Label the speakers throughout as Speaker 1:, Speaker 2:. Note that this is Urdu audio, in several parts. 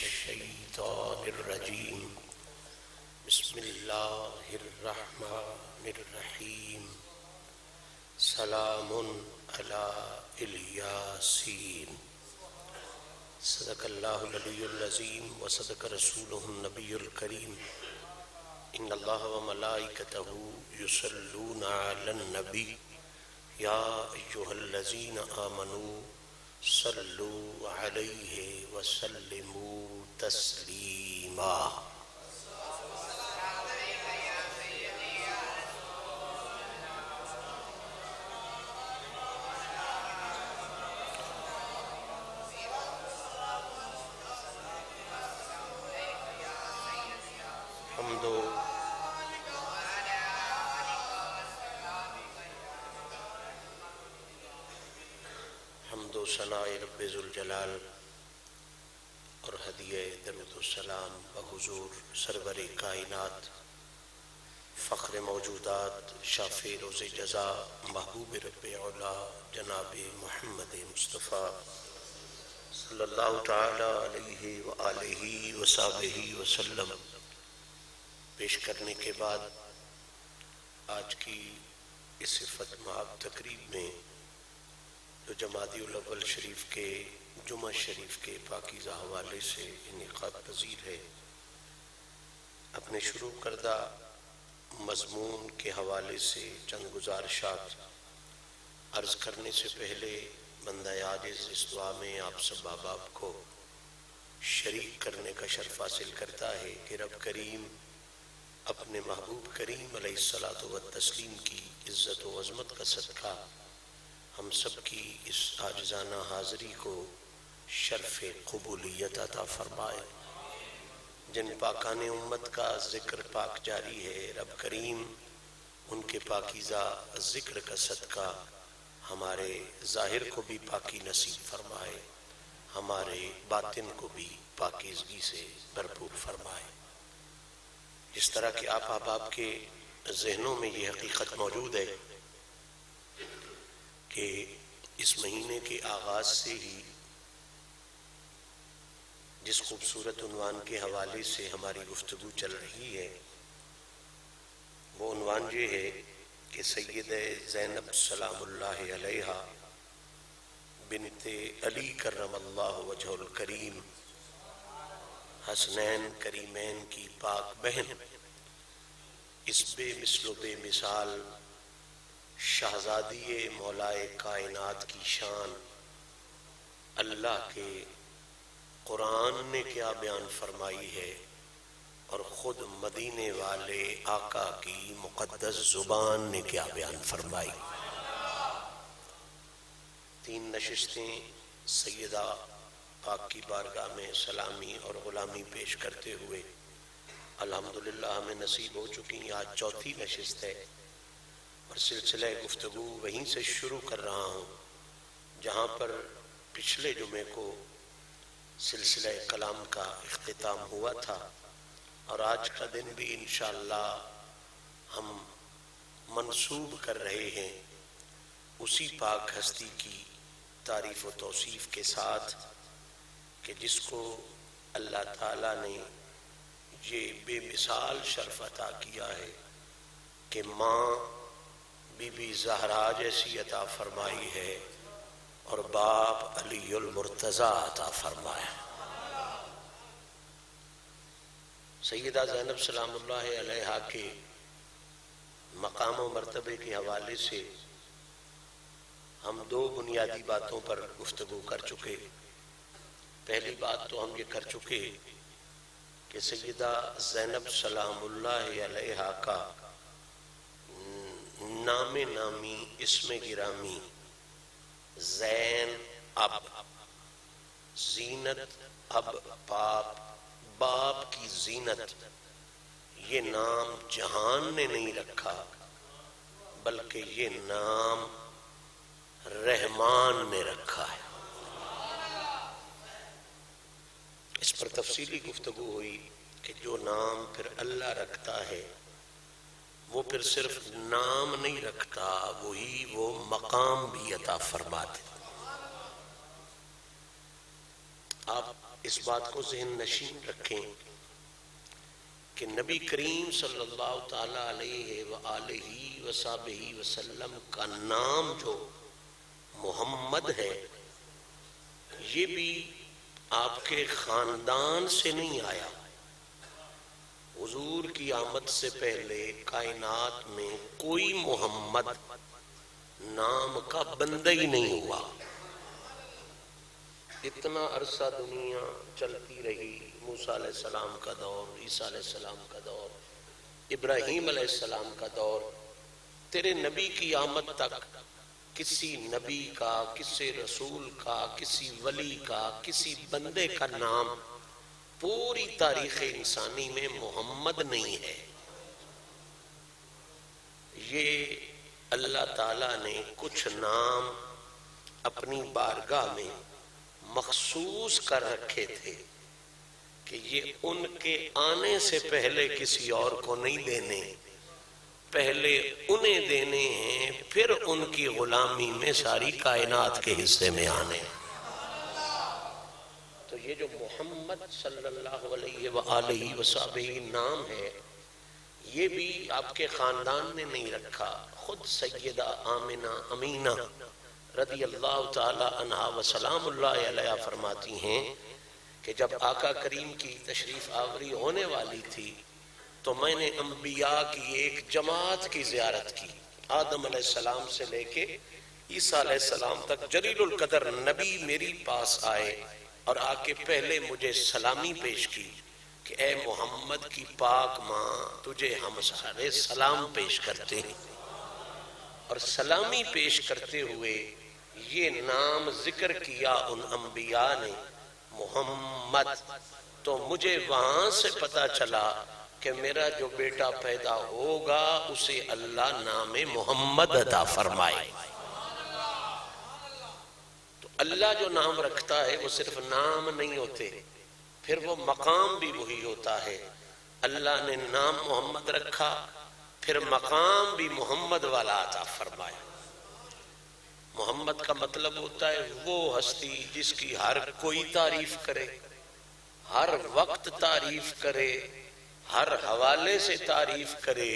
Speaker 1: الشیطان الرجیم بسم اللہ الرحمن الرحیم سلام علی الیاسین صدق اللہ العلی العظیم وصدق رسولہ النبی الکریم ان اللہ وملائکتہ یصلون علی النبی یا ایہا الذین آمنوا صلوا علیہ وسلموا تسلیما حمد و ثناء رب ذوالجلال اور ہدیہ درود و سلام بحضور سرور کائنات فخر موجودات شافع روز جزا محبوب رب علا جناب محمد مصطفیٰ صلی اللہ تعالی علیہ وآلہ وصحبہ وسلم پیش کرنے کے بعد آج کی اس صفت محب تقریب میں جو جمادی الاول شریف کے جمعہ شریف کے پاکیزہ حوالے سے انعقاد پذیر ہے، اپنے شروع کردہ مضمون کے حوالے سے چند گزارشات عرض کرنے سے پہلے بندہ عاجز اس دعا میں آپ سب احباب کو شریک کرنے کا شرف حاصل کرتا ہے کہ رب کریم اپنے محبوب کریم علیہ الصلاۃ والتسلیم کی عزت و عظمت کا صدقہ ہم سب کی اس عاجزانہ حاضری کو شرف قبولیت عطا فرمائے۔ جن پاکان امت کا ذکر پاک جاری ہے، رب کریم ان کے پاکیزہ ذکر کا صدقہ ہمارے ظاہر کو بھی پاکی نصیب فرمائے، ہمارے باطن کو بھی پاکیزگی سے بھرپور فرمائے۔ اس طرح کہ آپ احباب کے ذہنوں میں یہ حقیقت موجود ہے کہ اس مہینے کے آغاز سے ہی جس خوبصورت عنوان کے حوالے سے ہماری گفتگو چل رہی ہے وہ عنوان یہ ہے کہ سید زینب سلام اللہ علیہا بنت علی کرم اللہ وجہ الکریم حسنین کریمین کی پاک بہن اس بے مثل و بے مثال شہزادی مولائے کائنات کی شان اللہ کے قرآن نے کیا بیان فرمائی ہے اور خود مدینے والے آقا کی مقدس زبان نے کیا بیان فرمائی۔ 3 نشستیں سیدہ پاک کی بارگاہ میں سلامی اور غلامی پیش کرتے ہوئے الحمدللہ ہمیں نصیب ہو چکی، آج 4تھی نشست ہے اور سلسلہ گفتگو وہیں سے شروع کر رہا ہوں جہاں پر پچھلے جمعے کو سلسلہ کلام کا اختتام ہوا تھا، اور آج کا دن بھی انشاءاللہ ہم منسوب کر رہے ہیں اسی پاک ہستی کی تعریف و توصیف کے ساتھ کہ جس کو اللہ تعالیٰ نے یہ بے مثال شرف عطا کیا ہے کہ ماں بی بی زہرا جیسی عطا فرمائی ہے اور باپ علی المرتضیٰ عطا فرمایا۔ سیدہ زینب سلام اللہ علیہا کے مقام و مرتبے کے حوالے سے ہم 2 بنیادی باتوں پر گفتگو کر چکے۔ پہلی بات تو ہم یہ کر چکے کہ سیدہ زینب سلام اللہ علیہا کا نام نامی اسم گرامی زین اب زینت اب باپ کی زینت، یہ نام جہان نے نہیں رکھا بلکہ یہ نام رحمان نے رکھا ہے۔ اس پر تفصیلی گفتگو ہوئی کہ جو نام پھر اللہ رکھتا ہے وہ پھر صرف نام نہیں رکھتا، وہی وہ مقام بھی عطا فرماتے۔ آپ اس بات کو ذہن نشین رکھیں کہ نبی کریم صلی اللہ تعالی علیہ وآلہ وصحبہ وسلم کا نام جو محمد ہے یہ بھی آپ کے خاندان سے نہیں آیا. حضور کی آمد سے پہلے کائنات میں کوئی محمد نام کا بندہ ہی نہیں ہوا. اتنا عرصہ دنیا چلتی رہی، موسیٰ علیہ السلام کا دور، عیسیٰ علیہ السلام کا دور، ابراہیم علیہ السلام کا دور، تیرے نبی کی آمد تک کسی نبی کا، کسی رسول کا، کسی ولی کا، کسی بندے کا نام پوری تاریخ انسانی میں محمد نہیں ہے. یہ اللہ تعالیٰ نے کچھ نام اپنی بارگاہ میں مخصوص کر رکھے تھے کہ یہ ان کے آنے سے پہلے کسی اور کو نہیں دینے، پہلے انہیں دینے ہیں، پھر ان کی غلامی میں ساری کائنات کے حصے میں آنے. تو یہ جو محمد صلی اللہ علیہ وآلہ وسلم نام ہے یہ بھی آپ کے خاندان نے نہیں رکھا. خود سیدہ آمنہ امینہ رضی اللہ تعالی عنہا وسلام اللہ علیہ فرماتی ہیں کہ جب آقا کریم کی تشریف آوری ہونے والی تھی تو میں نے انبیاء کی ایک جماعت کی زیارت کی. آدم علیہ السلام سے لے کے عیسیٰ علیہ السلام تک جلیل القدر نبی میری پاس آئے اور آ کے پہلے مجھے سلامی پیش کی کہ اے محمد کی پاک ماں تجھے ہم سارے سلام پیش کرتے ہیں. اور سلامی پیش کرتے ہوئے یہ نام ذکر کیا ان انبیاء نے محمد. تو مجھے وہاں سے پتا چلا کہ میرا جو بیٹا پیدا ہوگا اسے اللہ نام محمد عطا فرمائے. تو اللہ جو نام رکھتا ہے وہ صرف نام نہیں ہوتے، پھر وہ مقام بھی وہی ہوتا ہے. اللہ نے نام محمد رکھا، پھر مقام بھی محمد والا عطا فرمایا. محمد کا مطلب ہوتا ہے وہ ہستی جس کی ہر کوئی تعریف کرے، ہر وقت تعریف کرے، ہر حوالے سے تعریف کرے،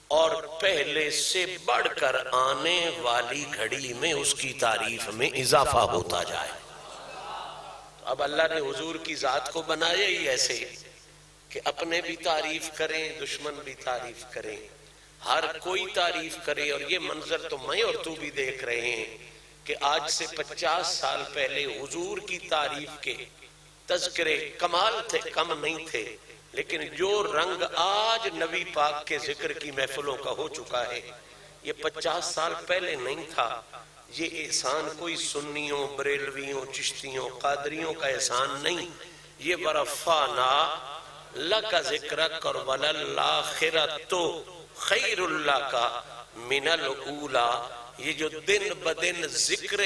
Speaker 1: اور پہلے سے بڑھ کر آنے والی گھڑی میں اس کی تعریف میں اضافہ ہوتا جائے. اب اللہ نے حضور کی ذات کو بنایا ہی ایسے کہ اپنے بھی تعریف کریں، دشمن بھی تعریف کریں، ہر کوئی تعریف کرے. اور یہ منظر تو میں اور تو بھی دیکھ رہے ہیں کہ آج سے 50 سال پہلے حضور کی تعریف کے تذکرے کمال تھے، کم نہیں تھے، لیکن جو رنگ آج نبی پاک کے ذکر کی محفلوں کا ہو چکا ہے یہ 50 سال پہلے نہیں تھا. یہ احسان کوئی سنیوں، بریلویوں، چشتیوں، قادریوں کا احسان نہیں. یہ وَرَفَعْنَا لَكَ ذِكْرَكَ وَلَلْآخِرَةُ خَيْرٌ لَكَ مِنَ الْأُولَى. یہ جو دن بدن ذکر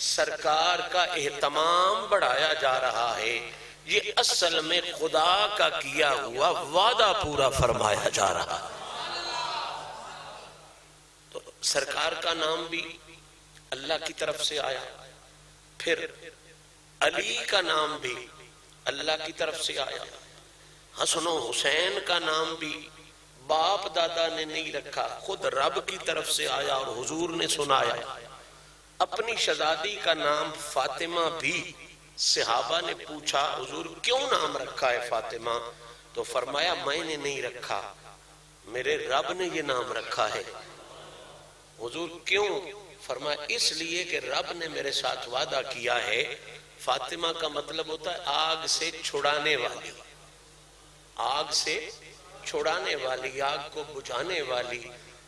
Speaker 1: سرکار کا اہتمام بڑھایا جا رہا ہے یہ اصل میں خدا کا کیا ہوا وعدہ پورا فرمایا جا رہا. تو سرکار کا نام بھی اللہ کی طرف سے آیا، پھر علی کا نام بھی اللہ کی طرف سے آیا، حسن و حسین کا نام بھی باپ دادا نے نہیں رکھا، خود رب کی طرف سے آیا اور حضور نے سنایا. اپنی شہزادی کا نام فاطمہ بھی صحابہ نے پوچھا حضور کیوں نام رکھا ہے فاطمہ؟ تو فرمایا میں نے نہیں رکھا، میرے رب نے یہ نام رکھا ہے. حضور کیوں؟ فرمایا اس لیے کہ رب نے میرے ساتھ وعدہ کیا ہے. فاطمہ کا مطلب ہوتا ہے آگ سے چھڑانے والی، آگ سے چھڑانے والی، آگ کو بجھانے والی.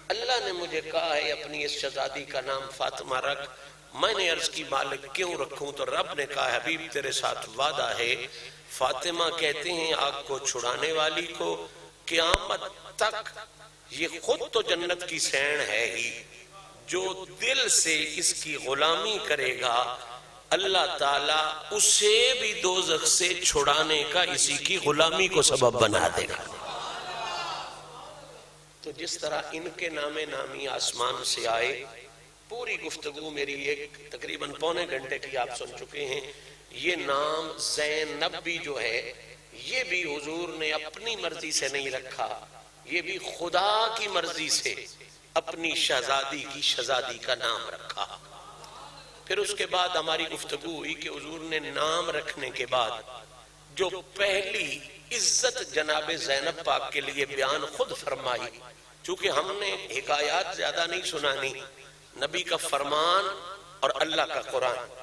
Speaker 1: اللہ نے مجھے کہا ہے اپنی اس شہزادی کا نام فاطمہ رکھ. میں نے عرض کی مالک کیوں رکھوں؟ تو رب نے کہا حبیب تیرے ساتھ وعدہ ہے. فاطمہ کہتے ہیں آگ کو چھڑانے والی کو قیامت تک یہ خود تو جنت کی سین ہے ہی، جو دل سے اس کی غلامی کرے گا اللہ تعالیٰ اسے بھی دوزخ سے چھڑانے کا اسی کی غلامی کو سبب بنا دے گا. تو جس طرح ان کے نام نامی آسمان سے آئے، پوری گفتگو میری ایک تقریباً پونے گھنٹے کی آپ سن چکے ہیں، یہ نام زینب بھی جو ہے یہ بھی حضور نے اپنی مرضی سے نہیں رکھا، یہ بھی خدا کی مرضی سے اپنی شہزادی کی شہزادی کا نام رکھا۔ پھر اس کے بعد ہماری گفتگو ہوئی کہ حضور نے نام رکھنے کے بعد جو پہلی عزت جناب زینب پاک کے لیے بیان خود فرمائی، چونکہ ہم نے حکایات زیادہ نہیں سنانی، نبی کا فرمان اور اللہ کا قرآن،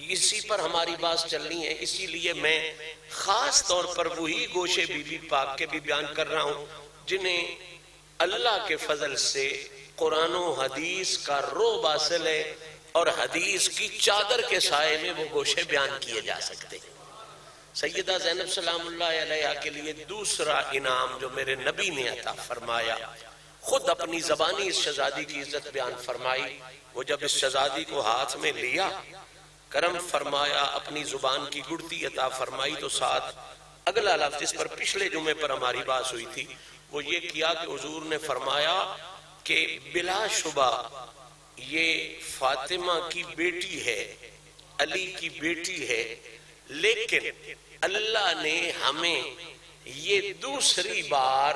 Speaker 1: اسی پر ہماری بات چلنی ہے۔ اسی لیے میں خاص طور پر وہی گوشے بی بی پاک کے بھی بیان کر رہا ہوں جنہیں اللہ کے فضل سے قرآن و حدیث کا رعب حاصل ہے اور حدیث کی چادر کے سائے میں وہ گوشے بیان کیے جا سکتے ہیں۔ سیدہ زینب سلام اللہ علیہا کے لیے دوسرا انعام جو میرے نبی نے عطا فرمایا، خود اپنی زبانی اس شہزادی کی عزت بیان فرمائی۔ وہ جب اس شہزادی کو ہاتھ میں لیا، کرم فرمایا، اپنی زبان کی گڑتی عطا فرمائی، تو ساتھ اگلا لفظ جس پر پچھلے جمعے پر ہماری بات ہوئی تھی وہ یہ کیا کہ حضور نے فرمایا کہ بلا شبہ یہ فاطمہ کی بیٹی ہے، علی کی بیٹی ہے، لیکن اللہ نے ہمیں یہ دوسری بار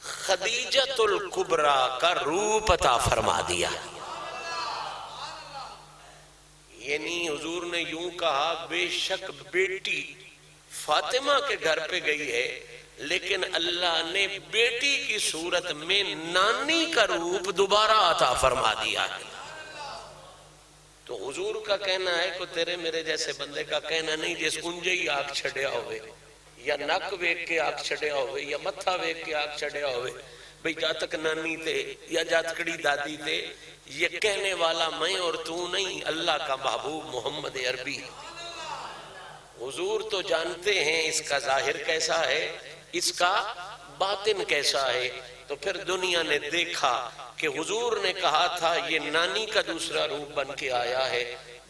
Speaker 1: خدیجۃ الکبریٰ کا روپ عطا فرما دیا۔ یعنی حضور نے یوں کہا بے شک بیٹی فاطمہ کے گھر پہ گئی ہے، لیکن اللہ نے بیٹی کی صورت میں نانی کا روپ دوبارہ عطا فرما دیا ہے۔ تو حضور کا کہنا ہے کہ تیرے میرے جیسے بندے کا کہنا نہیں جس انجے ہی آگ چھڑیا ہوئے یا نک ویک کے آگ چھڑیا ہوئے یا متھا ویک کے آگ چھڑیا ہوئے، بھئی جاتک نانی تے یا جاتکڑی دادی تے، یہ کہنے والا میں اور تو نہیں، اللہ کا محبوب محمد عربی۔ حضور تو جانتے ہیں اس کا ظاہر کیسا ہے، اس کا باطن کیسا ہے۔ تو پھر دنیا نے دیکھا کہ حضور نے کہا تھا یہ نانی کا دوسرا روپ بن کے آیا ہے۔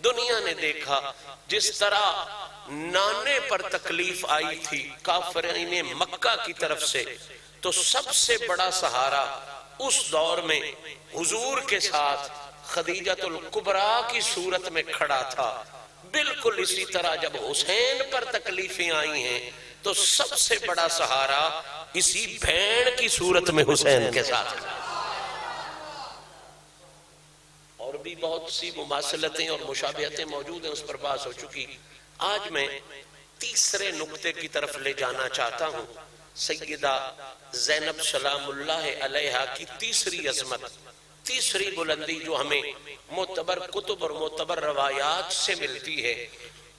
Speaker 1: دنیا نے دیکھا جس طرح نانے پر تکلیف آئی تھی کافرین مکہ کی طرف سے، تو سب سے بڑا سہارا اس دور میں حضور کے ساتھ خدیجۃ الکبریٰ کی صورت میں کھڑا تھا۔ بالکل اسی طرح جب حسین پر تکلیفیں آئی ہیں تو سب سے بڑا سہارا اسی بھین کی صورت میں حسین کے ساتھ تھا۔ اور بھی بہت سی مماثلتیں اور مشابہتیں موجود ہیں، اس پر بات ہو چکی۔ آج میں تیسرے نقطے کی طرف لے جانا چاہتا ہوں، سیدہ زینب سلام اللہ علیہا کی تیسری عظمت، تیسری بلندی جو ہمیں معتبر کتب اور معتبر روایات سے ملتی ہے،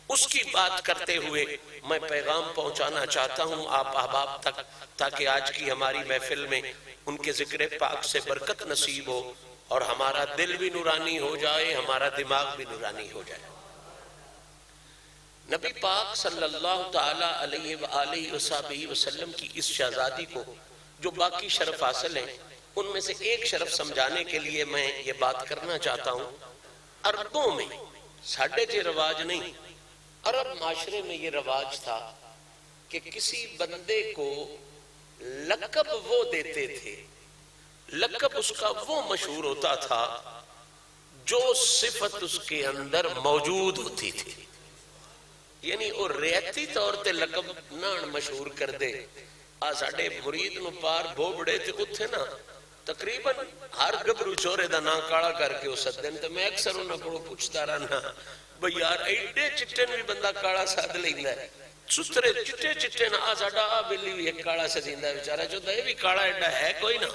Speaker 1: اس کی بات کرتے ہوئے میں پیغام پہنچانا چاہتا ہوں آپ احباب تک، تاکہ آج کی ہماری محفل میں ان کے ذکر پاک سے برکت نصیب ہو اور ہمارا دل بھی نورانی ہو جائے، ہمارا دماغ بھی نورانی ہو جائے۔ نبی پاک صلی اللہ تعالی علیہ وآلہ وصحبہ وسلم کی اس شہزادی کو جو باقی شرف حاصل ہیں، ان میں سے ایک شرف سمجھانے کے لیے میں یہ بات کرنا چاہتا ہوں۔ عربوں میں ساڑھے جے رواج نہیں، عرب معاشرے میں یہ رواج تھا کہ کسی بندے کو لقب وہ دیتے تھے، لقب اس کا وہ مشہور ہوتا تھا جو صفت اس کے اندر موجود ہوتی تھی۔ یعنی وہ ریاتی طور تے لقب نان مشہور کر دے۔ ساڑھے مرید نو پار بھوبڑے تے اتھے نا تقریباً ہر گبرو چورے دا نا کالا کر کے اس دن تے میں اکثر انہاں کو پوچھتا رہنا بھئی یار ایڈے چٹے بھی بندہ کالا ساد لیندہ ہے، سترے چٹے چٹے نا ساڑھا بلی بھی ایک کالا سدیندہ ہے، بیچارہ جو دے بھی کالا ایڈا ہے کوئی نا،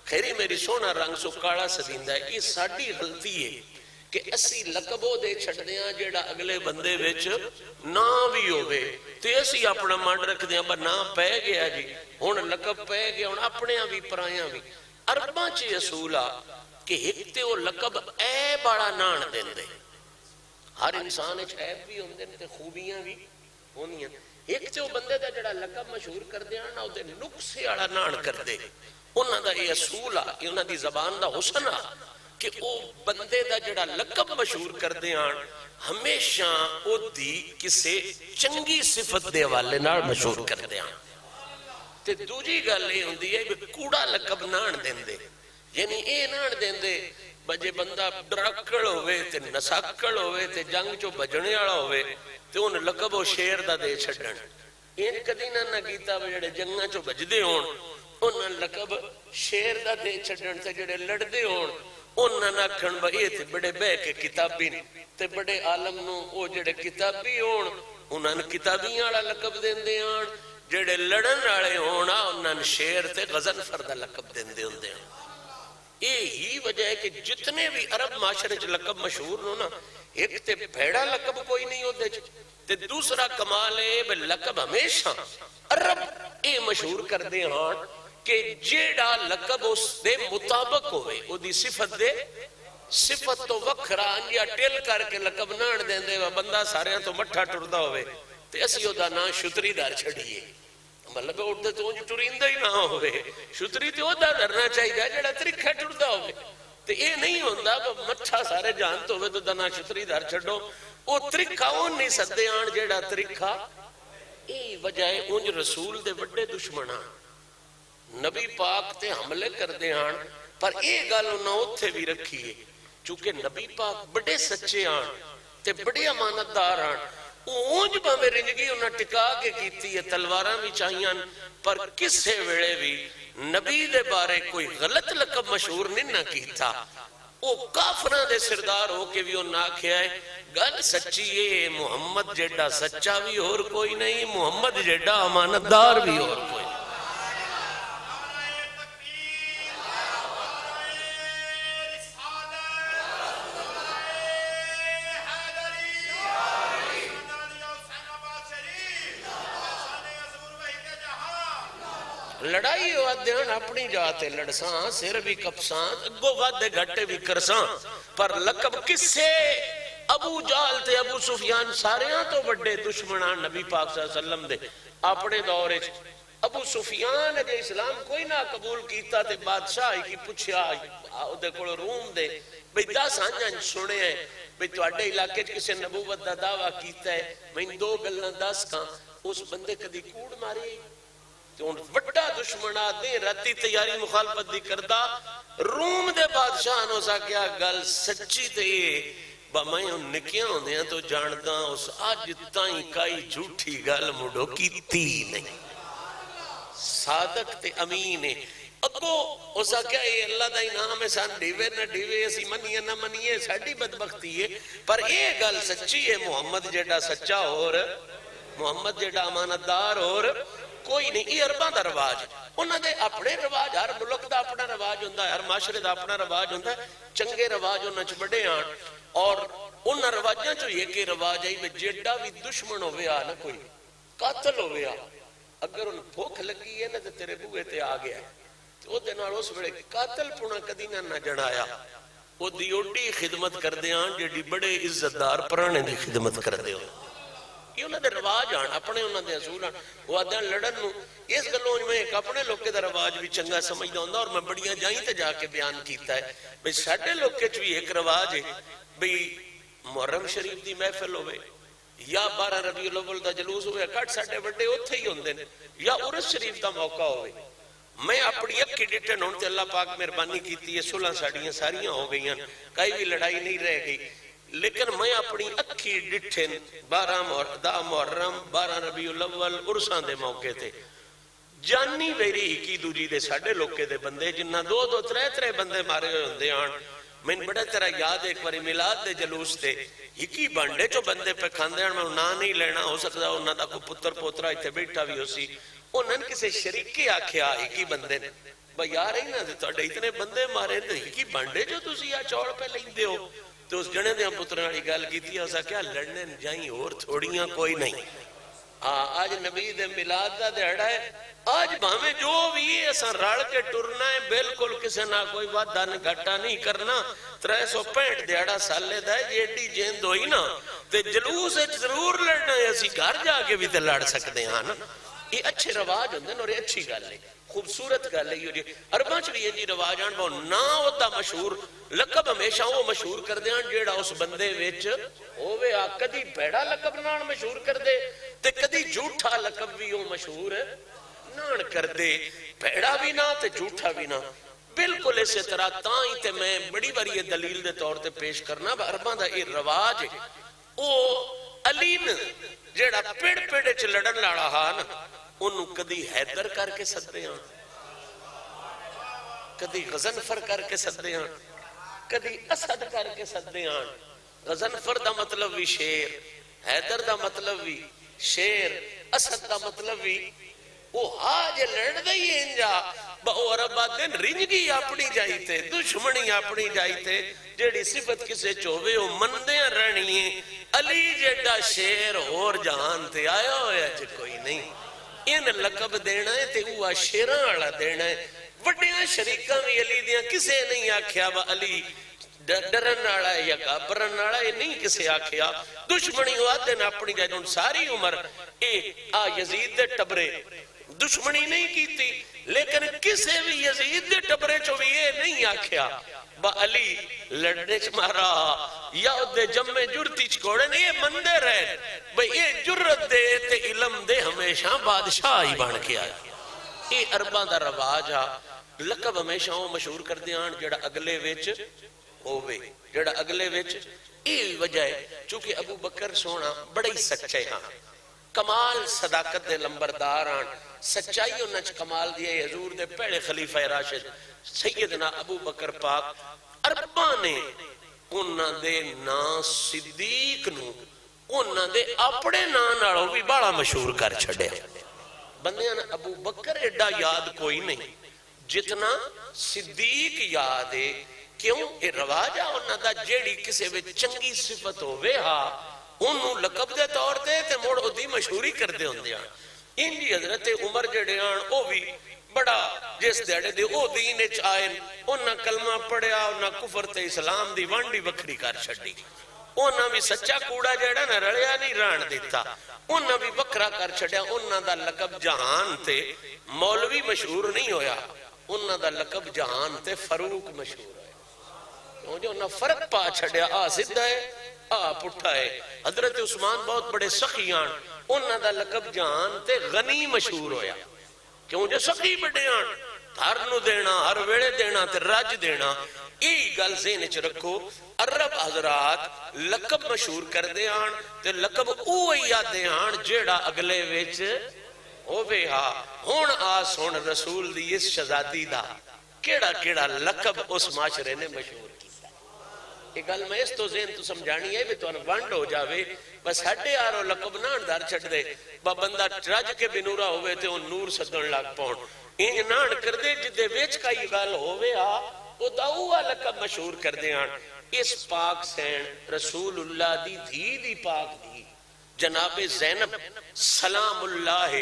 Speaker 1: خیری میری سونا رنگ سو کالا سدیندہ ہے۔ یہ ساڑھی غلطی ہے کہ اسی لقبوں دے چھڑ دیاں جیڑا اگلے بندے وچ نا بھی ہوئے تے اسی اپنا مانڈ رکھ دیاں با نا پہ گیا جی، ہون لقب پہ گیا، ہون اپنے بھی پرائیاں بھی۔ عرباں چی اصولا کہ ایک تے وہ لقب اے بڑا نان دیں دے، ہر انسان اچھ عیب بھی ہوندے تے خوبیاں بھی ہونیاں، ایک تے وہ بندے دا جڑا لقب مشہور کر دیا نا وہ دے نقصے آڑا نان کر دے۔ انہاں دا یہ اصولا، انہاں دی زبان دا حسنہ کہ او بندے دا جڑا لقب مشہور کر دیاں ہمیشہ او دی کسے چنگی صفت دے والے نال مشہور کر دیاں۔ تے دوجی گل یہ ہوندی ہے کہ کوڑا لقب نان دین دے، یعنی اے نان دین دے بجے بندہ ڈرکڑ ہوئے تے نساکڑ ہوئے تے جنگ چو بجنے والا ہوئے تے ان لقب و شیر دا دے چھڑن این کدی نہ کیتا جڑے جنگاں چو بجدے ہون ان لقب شیر دا دے چھڑن تے جڑے لڑدے ہون انہاں نہ کھن بھئی تے بڑے بہ کے کتابی تے بڑے عالم نو او جڑے کتابی ہون انہاں نے کتابیاں والا لقب دیندے ہون جڑے لڑن والے ہونا انہاں نے شیر تے غضنفر دا لقب دیندے ہوندے ہون یہی وجہ ہے کہ جتنے بھی عرب معاشرے چ لقب مشہور ہو نا ایک تے بھیڑا لقب کوئی نہیں ہوتے تے دوسرا کمال ہے کہ لقب ہمیشہ عرب اے مشہور کر دے ہاں کہ جیڑا لقب اس دے مطابق ہوئے او دی صفت دے صفت تو وکھران یا ٹیل کر کے لقب نان دیں دے بندہ سارے تو مٹھا ٹردہ ہوئے تے اسی ہو دا نا شتری دار چھڑیے مطلب اٹھتے تو انج ٹرندہ ہی نہ ہوئے شتری تے اوہ دا درنا چاہیے جڑا ترکھا ٹردہ ہوئے تے اے نہیں ہوندہ مٹھا سارے جانت ہوئے تو دنا شتری دار چھڑو او ترکھا اون نہیں سدے آن جڑا ترکھا اے وجہ انج رسول دے بڑے دشمنہ نبی پاک تے حملے کر دے آن پر اے گل انہوں اتھے بھی رکھیے چونکہ نبی پاک بڑے سچے آن تے بڑے امانت دار آن اونج باں رنجگی انہاں ٹکا کے کیتی ہے تلواراں بھی چاہیاں پر کسے ویڑے بھی نبی دے بارے کوئی غلط لقب مشہور نہیں نہ کیتا او کافران دے سردار ہو کے بھی انہاں کیا ہے گل سچی ہے محمد جیڑا سچا بھی اور کوئی نہیں محمد جیڑا امانت دار بھی اور کوئی نہیں لڑائی ہوا دیان اپنی جاتے لڑساں سر بھی کپساں اگو وعدے گھٹے بھی کرساں پر لقب کس سے ابو جال تے ابو سفیان ساریاں تو بڑے دشمنان نبی پاک صلی اللہ علیہ وسلم دے اپنے دورے ابو سفیان جے اسلام کوئی نہ قبول کیتا تے بادشاہ کی پوچھیا دے کول روم دے بھئی 10 آنجاں سنے ہیں بھئی تو اڈے علاقے کسے نبوت دا دعویٰ کیتا ہے میں 2 گلنا 10 کہاں اس بندے کدی کوڑ ماری تو ان وڈا دشمنہ دے راتی تیاری مخالفت دی کردہ روم دے بادشاہ نو سا کیا گل سچی تے با میں ان نکیاں ہوندے ہیں تو جاندہ اس آج تائیں کائی جھوٹی گل مڈو کیتی نہیں صادق تے امین ہے اگو اسا کیا یہ اللہ دا انعام ہے سان ڈیوے نہ ڈیوے اسی منیے نہ منیے ساڑھی بدبختی ہے پر یہ گل سچی ہے محمد جیڑا سچا اور محمد جیڑا امانتدار اور کوئی نہیں یہ عربان دا رواج انہاں دے اپنے رواج ہر ملک دا اپنا رواج ہوندہ ہے ہر معاشرے دا اپنا رواج ہوندہ ہے چنگے رواج انہاں چ بڑے آن اور انہاں رواجاں چو یہ کہ رواج ہے جیڑا بھی دشمن ہوئے آ نہ کوئی قاتل ہوئے آ اگر ان بھوک لگی ہے نا تو تیرے بوئے تے آ گیا تو دے نال اس ویلے قاتل پونا کدی نہ جڑایا وہ دیوٹی خدمت کر دے آن جیڑی بڑے عزت دار پرانے دی خدمت کر دے ہو یہ انہوں نے رواج آن اپنے انہوں نے حصول آن وہ آدھیں لڑن نو اس گلوں میں ایک اپنے لوگ کے رواج بھی چنگا سمجھ دا ہوں اور میں بڑیاں جائیں تے جا کے بیان کیتا ہے بھئی ساڑھے لوگ کے بھی ایک رواج ہے بھئی محرم شریف دی محفل ہوئے یا 12 ربیع الاول دا جلوس ہوئے کٹ ساڑھے بڑے ہوتے ہی ہوندے یا عرس شریف دا موقع ہوئے میں اپنی اکی ڈیٹن ہوں تے اللہ پاک مہربانی کیتی ہے 16 ساڑیاں ساریاں ہو گئی ہیں کئی بھی لڑائی نہیں رہ گئی لیکن میں اپنی اکھی ڈٹھن 12 محرم 12 ربیع الاول عرساں دے موقع تھے جانی ویری ہی دوجی دے ساڑھے لوکے دے بندے جنہ 2 3 بندے مارے ہوئے ہوندے آن میں بڑا طرح یاد ایک باری میلاد دے جلوس تے ہکی بانڈے چو بندے پہ کھاندے ہیں میں نہ نہیں لینا ہو سکتا انہاں دا کو پتر پوترہ اتھے بیٹھا بھی ہو سی انہاں کسے شریکی آکھیا ہکی بندے نے بھئی یار ہی نہ دیتا اتنے بندے مارے ہیں ہکی بانڈے جو تسی یا چوڑ پہ لیں دے ہو تو اس جنے دے ہم پترہ والی گال کی تھی اسا کیا لڑنے جائیں اور تھوڑیاں کوئی نہیں آج نبی دے میلاد دا دیڑا ہے آج بھامیں جو بھی ایسا رڑ کے ٹرنا ہے بالکل کسے نہ کوئی بات دن گھٹا نہیں کرنا 365 دیڑا سالے دا ہے یہ ڈی جیند ہوئی نا تے جلوس ضرور لڑنا ہے اسی گھر جا کے بھی تے لڑ سکتے ہیں نا یہ اچھے رواج ہوندے اور یہ اچھی گل ہے خوبصورت گل ہے یہ عرباں چ بھی یہ رواج آن بہت نہ ہوتا مشہور لقب ہمیشہ وہ مشہور کر دے جیڑا اس بندے وچ ہوے آ کدی بھیڑا لقب نال مشہور کر دے تے کدی جھوٹا لقب بھی وہ مشہور نان کر دے بھیڑا بھی نہ تے جھوٹا بھی نہ بالکل اسی طرح تائیں تے میں بڑی باری یہ دلیل دے طور تے پیش کرنا عرباں دا یہ رواج ہے او علی نے جیڑا پیڑ پیڑے چ لڑن لاڑا ہا نا انہوں کدی حیدر کر کے سدے ہاں، کدی غزنفر کر کے سدے ہاں، کدی اسد کر کے سدے ہاں۔ غزنفر دا مطلب بھی شیر، حیدر دا مطلب بھی شیر، اسد دا مطلب بھی وہ آج لڑ دئی انجا با او عربہ دن رنجگی اپنی جائی تے دشمنی اپنی جائی تے جیڑی صفت کسے چوہے او مندیاں رہنی ہیں۔ علی جیڑا شیر اور جہان تے آیا ہویا جے کوئی نہیں، ان لقب دینا ہے تے وہ شیران والا دینا ہے۔ وڈیاں شریکاں بھی علی دیاں کسے نہیں آکھیا با علی ڈرن والا ہے یا گھبرن والا ہے، نہیں کسے آکھیا۔ دشمنی ہوا دن اپنی جائے ان ساری عمر یزید دے ٹبرے دشمنی نہیں کیتی، لیکن کسے بھی یزید دے ٹبرے چو بھی یہ نہیں آکھیا با علی لڑنے چ مارا یا دے جمع جرتی چکوڑے نہیں، یہ مندر ہے بھئی یہ جرت دے تے علم دے ہمیشہ بادشاہ ہی بان کے آیا۔ یہ عرباں دا رواج آ، لقب ہمیشہ وہ مشہور کر دیان جڑا اگلے وچ ہووے، جڑا اگلے وچ یہ وجہ ہے چونکہ ابو بکر سونا بڑے سچے ہاں، کمال صداقت دے لمبردار آن، سچائی انہاں چ کمال دیئے حضور دے پہلے خلیفہ راشد سیدنا ابو بکر پاک عرباں نے انہاں دے نا صدیق نو انہاں دے اپنے نا نالوں بھی بڑا مشہور کر چھڑے۔ بندیاں ابو بکر ایڈا یاد کوئی نہیں جتنا صدیق یاد ہے، کیوں یہ رواج آ انہاں دا جیڑی کسے وچ چنگی صفت ہووے ہا انہوں لقب دے طور تے تے موڑ دی مشہوری کر دے ہوندے ہیں۔ انجی حضرت عمر جڑے آن او بھی بڑا جس دیڑے دے او دینے چاہن انہاں کلمہ پڑھیا، انہاں کفر تے اسلام دی وانڈی وکھری کر چھڑی، انہاں بھی سچا کوڑا جڑا نہ رڑیا نہیں ران دیتا، انہاں بھی وکھرا کر چھڑیا۔ انہاں دا لقب جہان تے مولوی مشہور نہیں ہویا، انہاں دا لقب جہان تے فاروق مشہور ہے، جو انہاں فرق پا چھڑیا آ سدھا ہے آ پٹھا ہے۔ حضرت عثمان بہت بڑے سخیان، انہاں دا لقب جہان تے غنی مشہور ہویا، کیوں جو سخی بڑے آن ہر نو دینا، ہر ویڑے دینا تے راج دینا۔ ای گل ذہن وچ رکھو، عرب حضرات لقب مشہور کر دے آن تے لقب اوہی یاد دے آن جیڑا اگلے وچ ہووے ہا۔ ہن آ سن رسول دی اس شہزادی دا کیڑا کیڑا لقب اس معاشرے نے مشہور کیتا۔ یہ گل میں اس تو ذہن تو سمجھانی ہے بھی تو ونڈ ہو جاوے، بس ہڈے آرو لقب نہ اندار چھٹ دے با بندہ رج کے بھی نورا ہوئے تے ان نور صدن لگ پاؤں انج نان کر دے جدے ویچ کا یہ گل ہوئے آ او داؤا لقب مشہور کر دے آن۔ اس پاک سین رسول اللہ دی دھی پاک دی جناب زینب سلام اللہ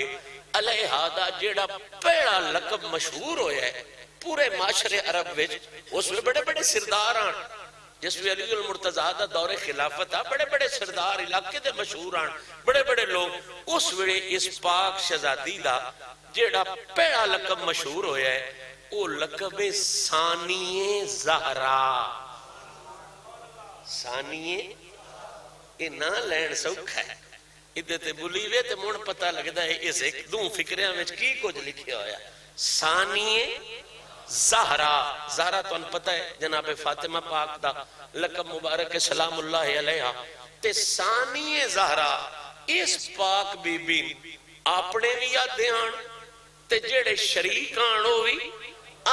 Speaker 1: علیہ دا جیڑا پیڑا لقب مشہور ہویا ہے پورے معاشرے عرب وچ، اس میں بڑے بڑے سردار آن، جس میں علی المرتضیٰ دا دور خلافت آ، بڑے بڑے سردار علاقے دے مشہور آن، بڑے بڑے لوگ اس ویڑے اس پاک شہزادی دا جیڑا پیڑا لقب مشہور ہویا ہے وہ لقب ثانی زہرا۔ ثانی یہ نہ لین سوکھا ہے، ادھے تے بلیوے تے مون پتہ لگدا ہے اس ایک دوں فکریاں وچ کی کچھ لکھیا ہویا۔ ثانی زہرا، زہرا تو ان پتہ ہے جناب فاطمہ پاک دا لقب مبارک سلام اللہ علیہ تے ثانی زہرا اس پاک بی بی اپنے بھی آدھے آن تے جیڑے شریک آنو بھی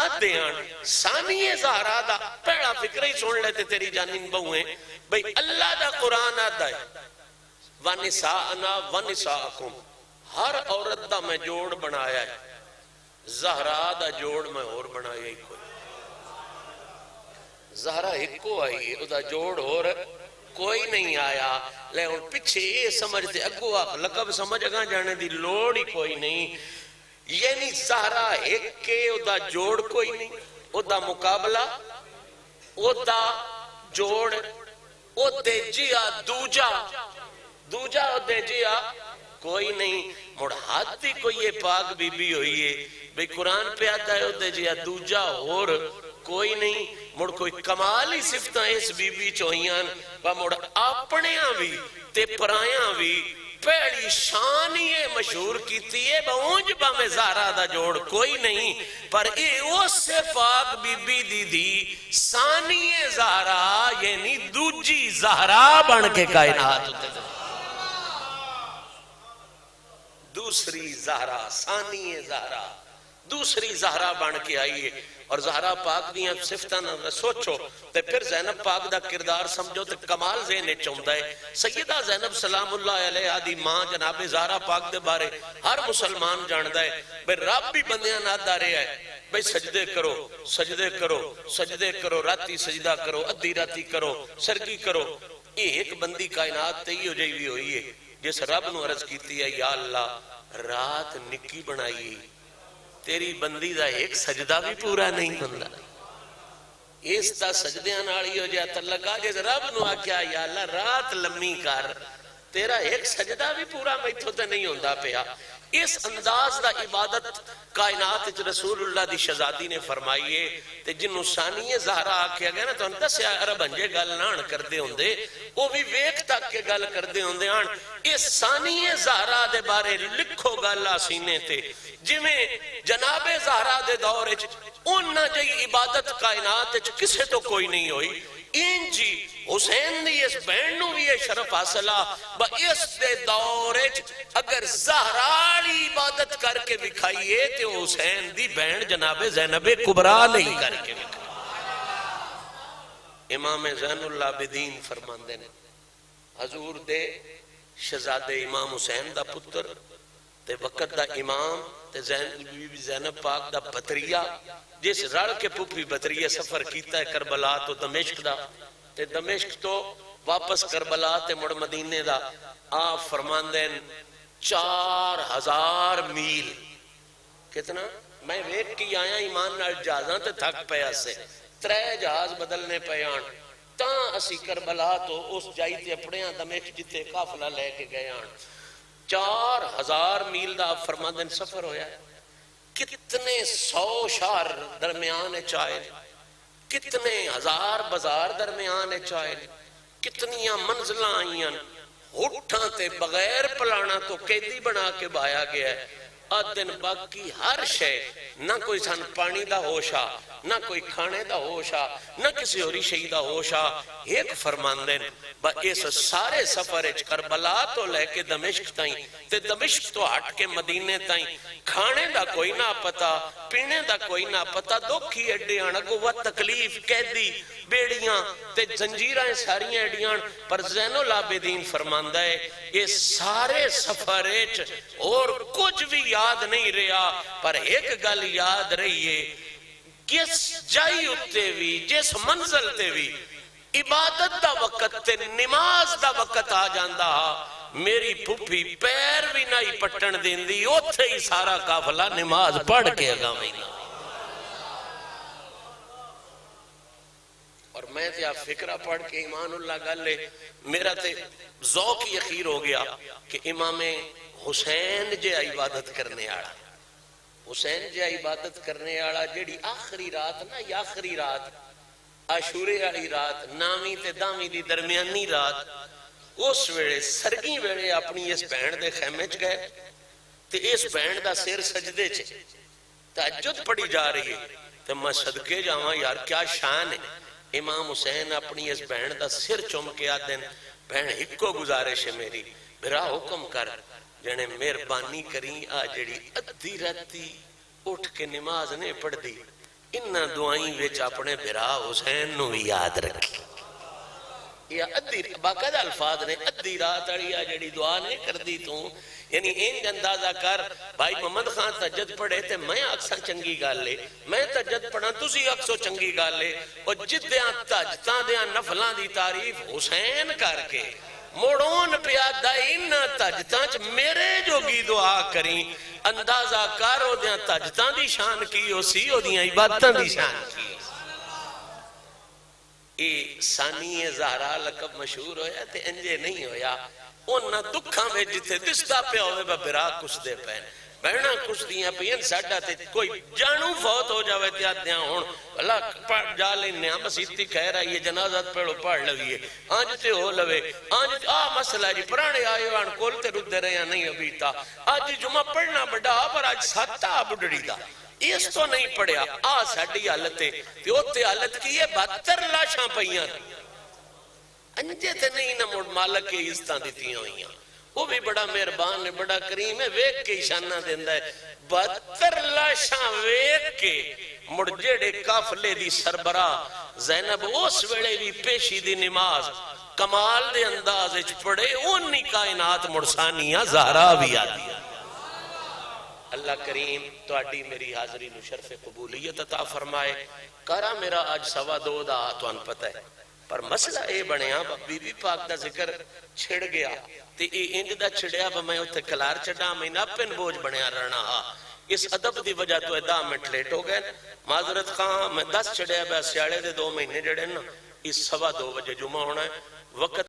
Speaker 1: آدھے آن۔ ثانی زہرا دا پہلا فکر ہی سن لیتے تیری جانین بہویں بھئی اللہ دا قرآن آدھا ہے وَنِسَاءَنَا وَنِسَاءَكُمْ، ہر عورت دا میں جوڑ بنایا ہے، زہرا دا جوڑ میں اور بنایا ہی کوئی، زہرا ہکو آئی ہے دا جوڑ اور کوئی نہیں آیا۔ لیکن پچھے یہ سمجھتے اگو آپ لقب سمجھ گا جانے دی لوڑ ہی کوئی نہیں، یعنی زہرا ایک کے دا جوڑ کوئی نہیں، دا مقابلہ دا جوڑ دے جیا دوجا دے جیا کوئی نہیں۔ مڑ ہاتھی کوئی یہ پاک بی بی ہوئی ہے بھئی قرآن پہ آتا ہے دے جیا دوجا اور کوئی نہیں۔ مڑ کوئی کمالی صفتہ اس بی بی چوہیاں و مڑ اپنیاں بھی تے پرایاں بھی پہلی شان ہی مشہور کیتی ہے بہونج با میں زہرا دا جوڑ کوئی نہیں پر اے اس سے پاک بی بی دی دی ثانی زہرا یعنی دوجی زہرا بن کے کائنات ہوتے تھے دوسری زہرا ثانی زہرا دوسری زہرا بن کے آئیے اور زہرا پاک دیاں صفتاں سوچو تے پھر زینب پاک دا کردار سمجھو تے کمال ذہن چاہتا ہے سیدہ زینب سلام اللہ علیہ دی ماں جناب زہرا پاک دے بارے ہر مسلمان جاندا ہے بھئی رب بھی بندیاں نہ دارے ہے بھئی سجدے کرو سجدے کرو سجدے کرو راتی سجدہ کرو ادھی راتی کرو سرگی کرو ایک بندی کائنات تے ہی ہو جائی بھی ہوئی ہے جس رب نو عرض کیتی ہے یا اللہ رات نکی بنائی تیری بندی دا ایک سجدہ بھی پورا نہیں بندہ اس تا سجدیاں ناڑی ہو جاتا لگا جس رب نو آکیا یا اللہ رات لمحی کر تیرا ایک سجدہ بھی پورا میتھو تے نہیں ہوندہ پیا اس انداز دا عبادت کائنات رسول اللہ دی شہزادی نے فرمائیے تے جنہوں ثانی زہرا آکھیا گیا نا تو انتا سے عرب انجے گل نان کر دے ہوندے وہ بھی ویک تک کے گل کر دے ہوندے آن اس ثانی زہرا دے بارے لکھو گل آسینے تے جمیں جناب زہرا دے دور انہ جائی عبادت کائنات کسے تو کوئی نہیں ہوئی انجی حسین دی اس بیننو بھی یہ شرف حاصلہ با اس دے دور اگر زہرالی عبادت کر کے بکھائیے تو حسین دی بین جناب زینب کبرا نہیں کر کے بکھائیے امام زین اللہ عابدین فرماندے نے حضور دے شہزادے امام حسین دا پتر تے وقت دا امام تے زینب پاک دا بطریہ جس رڑ کے پوپی بطریہ سفر کیتا ہے کربلا تو دمشق دا تے دمشق تو واپس کربلا تے مڑ مدینے دا آپ فرماندین 4000 میل کتنا میں ویک کی آیا ایمان نال جہازاں تے تھک پیا سے 3 جہاز بدلنے پیان تاں اسی کربلا تو اس جائی تے اپنے دمشق جتے قافلہ لے کے گئے آن 4000 میل دا فرماندن سفر ہویا ہے کتنے 100 شہر درمیان چاہے کتنے 1000 بازار درمیان چاہے کتنیاں منزلہ آئیاں ہوٹھاں تے بغیر پلانا تو قیدی بنا کے بایا گیا ہے دن باقی ہر شے نہ کوئی سن پانی دا ہوشا نہ کوئی کھانے دا ہوشا نہ کسی ہوری شہی دا ہوشا ایک فرماندن با اس سارے سفر کربلا تو لے کے دمشق تائیں تے دمشق تو ہٹ کے مدینے تائیں کھانے دا کوئی نہ پتا پینے دا کوئی نہ پتا دکھی اڈیاں اگوت تکلیف قیدی بیڑیاں تے زنجیریں ساریاں اڈیاں پر زین العابدین فرماندہ ہے یہ سارے سفر اور کچھ بھی یاد نہیں رہا پر ایک گل یاد رہی ہے کس جائی اتے بھی جس منزل تے بھی عبادت دا وقت تے نماز دا وقت آ جاندہ میری پھوپھی پیر بھی نہیں پٹن دین دی اوتھے ہی سارا قافلہ نماز پڑھ کے اگا مہینہ اور میں تے آپ فکرہ پڑھ کے ایمان اللہ گلے میرا تے ذوق ہی اخیر ہو گیا کہ امام حسین جے عبادت کرنے آڑا حسین جے عبادت کرنے آڑا جیڑی آخری رات نا یا آخری رات عاشورے والی رات نامی تے دامی دی درمیانی رات اس ویڑے سرگی ویڑے اپنی اس بہن دے خیمے چ گئے تے اس بہن دا سر سجدے چ تہجد پڑی جا رہی ہے تے میں صدقے جاواں یار کیا شان ہے امام حسین اپنی اس بہن دا سر چوم کے آدن بہن ہکو گزارش ہے میری بھرا حکم کر جنے مہربانی کریں آ جڑی ادھی راتی اٹھ کے نماز نے پڑھ دی انہاں دعائیں وچ اپنے بھرا حسین نو یاد رکھی یا ادھی باقاعدہ الفاظ نے ادھی رات والی آ جڑی دعا نہیں کر دی تو یعنی انج اندازہ کر بھائی محمد خان تہجد پڑھے تے میں اکثر چنگی گل لے میں تہجد پڑھا تسی اکثر چنگی گل لے اور جدیاں تہجداں دیاں نفلاں دی تعریف حسین کر کے موڑون پیادہ انہاں تہجداں چ میرے جوگی دعا کریں اندازہ کر او دیاں تہجداں دی شان کی ہو سی او دیاں عبادتاں دی شان کی اے ثانی زہرا لقب مشہور ہویا تے انجے نہیں ہویا انہاں دکھاں میں جتے دستا پہ ہوئے با برا کچھ دے پہن بہنا کچھ دیاں پہن ساڑھا تے کوئی جانو فوت ہو جاوے تیادیاں ہون اللہ جا لینے ہاں بس اتی خیر آئی ہے جنازت پیڑو پڑھ لگیے آنج تے ہو لوے آنج مسئلہ جی پرانے آئے وان کول تے رد رہے ہیں نہیں ابھی تا آج جمعہ پڑھنا بڑا پر آج ساتا بڑھڑی دا اس تو نہیں پڑھیا ساڑھی حالتے تے ہوتے حالت کی یہ 72 لاشاں پہیاں انجے تے نہیں نہ مڑ مالک کے عزتاں دیتی ہوئیاں وہ بھی بڑا مہربان ہے بڑا کریم ہے ویک کے اشانہ دیندہ ہے 72 لاشاں ویک کے مڑ جڑے کافلے دی سربراہ زینب اس ویڑے بھی پیشی دی نماز کمال دے انداز اچ پڑے انہی کائنات مرسانیاں زہرا بھی آدھی اللہ کریم تو اڈی میری حاضری نو شرف قبولیت عطا فرمائے کرا میرا آج 2:15 دا تو ان پتہ ہے پر مسئلہ اے بنیا بی بی پاک دا ذکر چھڑ گیا تے اے انج دا چھڑیا با میں اتھے کلار چڑھا میں نا پن بوجھ بنیا رہنا اس ادب دی وجہ تو ادا میں ٹلیٹ ہو گئے معذرت خواہ میں 10 چھڑیا با سیاڑے دے 2 مہینے جڑے نا اس 2:15 بجے جمعہ ہونا ہے وقت